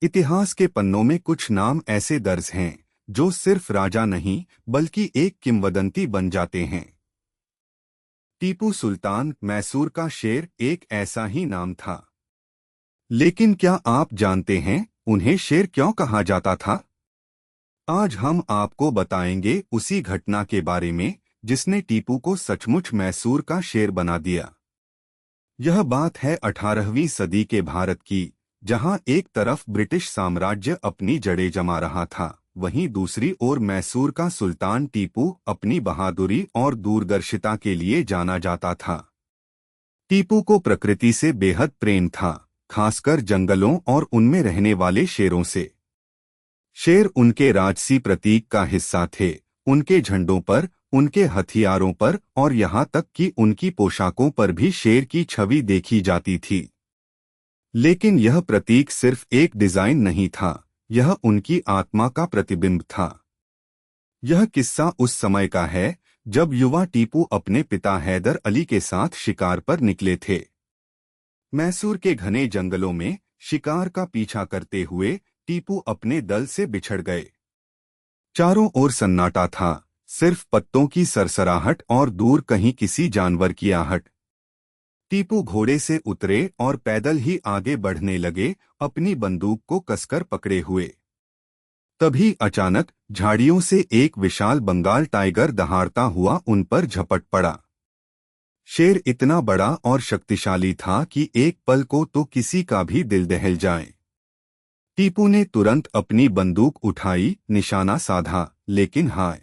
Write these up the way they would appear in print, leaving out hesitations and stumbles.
इतिहास के पन्नों में कुछ नाम ऐसे दर्ज हैं जो सिर्फ राजा नहीं बल्कि एक किंवदंती बन जाते हैं। टीपू सुल्तान, मैसूर का शेर, एक ऐसा ही नाम था। लेकिन क्या आप जानते हैं उन्हें शेर क्यों कहा जाता था? आज हम आपको बताएंगे उसी घटना के बारे में जिसने टीपू को सचमुच मैसूर का शेर बना दिया। यह बात है 18वीं सदी के भारत की, जहां एक तरफ ब्रिटिश साम्राज्य अपनी जड़ें जमा रहा था, वहीं दूसरी ओर मैसूर का सुल्तान टीपू अपनी बहादुरी और दूरदर्शिता के लिए जाना जाता था। टीपू को प्रकृति से बेहद प्रेम था, खासकर जंगलों और उनमें रहने वाले शेरों से। शेर उनके राजसी प्रतीक का हिस्सा थे, उनके झंडों पर, उनके हथियारों पर और यहाँ तक कि उनकी पोशाकों पर भी शेर की छवि देखी जाती थी। लेकिन यह प्रतीक सिर्फ एक डिजाइन नहीं था, यह उनकी आत्मा का प्रतिबिंब था। यह किस्सा उस समय का है जब युवा टीपू अपने पिता हैदर अली के साथ शिकार पर निकले थे। मैसूर के घने जंगलों में शिकार का पीछा करते हुए टीपू अपने दल से बिछड़ गए। चारों ओर सन्नाटा था, सिर्फ पत्तों की सरसराहट और दूर कहीं किसी जानवर की आहट। टीपू घोड़े से उतरे और पैदल ही आगे बढ़ने लगे, अपनी बंदूक को कसकर पकड़े हुए। तभी अचानक झाड़ियों से एक विशाल बंगाल टाइगर दहाड़ता हुआ उन पर झपट पड़ा। शेर इतना बड़ा और शक्तिशाली था कि एक पल को तो किसी का भी दिल दहल जाए। टीपू ने तुरंत अपनी बंदूक उठाई, निशाना साधा, लेकिन हाय,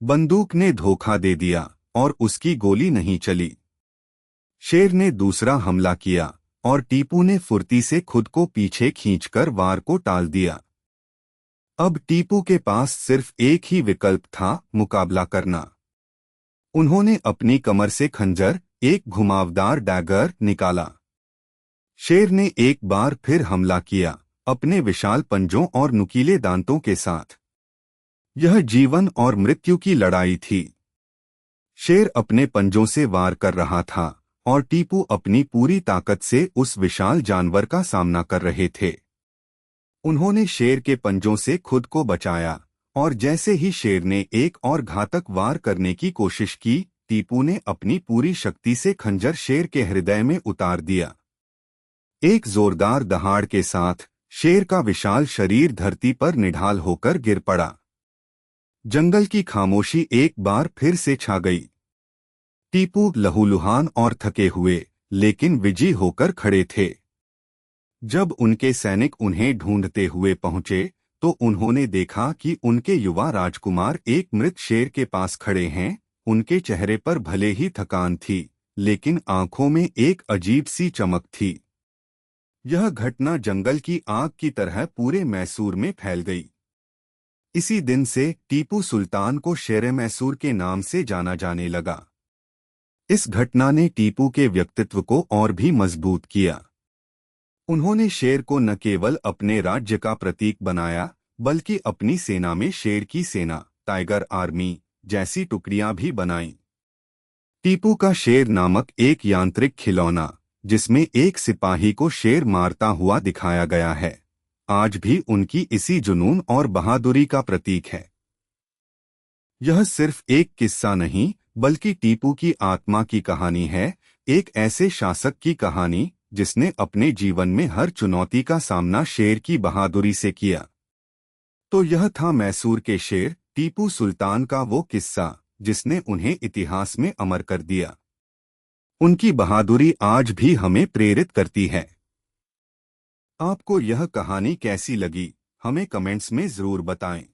बंदूक ने धोखा दे दिया और उसकी गोली नहीं चली। शेर ने दूसरा हमला किया और टीपू ने फुर्ती से खुद को पीछे खींचकर वार को टाल दिया। अब टीपू के पास सिर्फ एक ही विकल्प था, मुकाबला करना। उन्होंने अपनी कमर से खंजर, एक घुमावदार डैगर, निकाला। शेर ने एक बार फिर हमला किया, अपने विशाल पंजों और नुकीले दांतों के साथ। यह जीवन और मृत्यु की लड़ाई थी। शेर अपने पंजों से वार कर रहा था और टीपू अपनी पूरी ताकत से उस विशाल जानवर का सामना कर रहे थे। उन्होंने शेर के पंजों से खुद को बचाया और जैसे ही शेर ने एक और घातक वार करने की कोशिश की, टीपू ने अपनी पूरी शक्ति से खंजर शेर के हृदय में उतार दिया। एक जोरदार दहाड़ के साथ शेर का विशाल शरीर धरती पर निढाल होकर गिर पड़ा। जंगल की खामोशी एक बार फिर से छा गई। टीपू लहूलुहान और थके हुए लेकिन विजयी होकर खड़े थे। जब उनके सैनिक उन्हें ढूंढते हुए पहुंचे तो उन्होंने देखा कि उनके युवा राजकुमार एक मृत शेर के पास खड़े हैं। उनके चेहरे पर भले ही थकान थी, लेकिन आंखों में एक अजीब सी चमक थी। यह घटना जंगल की आग की तरह पूरे मैसूर में फैल गई। इसी दिन से टीपू सुल्तान को शेर मैसूर के नाम से जाना जाने लगा। इस घटना ने टीपू के व्यक्तित्व को और भी मजबूत किया। उन्होंने शेर को न केवल अपने राज्य का प्रतीक बनाया, बल्कि अपनी सेना में शेर की सेना, टाइगर आर्मी जैसी टुकड़ियां भी बनाईं। टीपू का शेर नामक एक यांत्रिक खिलौना, जिसमें एक सिपाही को शेर मारता हुआ दिखाया गया है, आज भी उनकी इसी जुनून और बहादुरी का प्रतीक है। यह सिर्फ एक किस्सा नहीं, बल्कि टीपू की आत्मा की कहानी है, एक ऐसे शासक की कहानी जिसने अपने जीवन में हर चुनौती का सामना शेर की बहादुरी से किया। तो यह था मैसूर के शेर, टीपू सुल्तान का वो किस्सा जिसने उन्हें इतिहास में अमर कर दिया। उनकी बहादुरी आज भी हमें प्रेरित करती है। आपको यह कहानी कैसी लगी, हमें कमेंट्स में जरूर बताएं।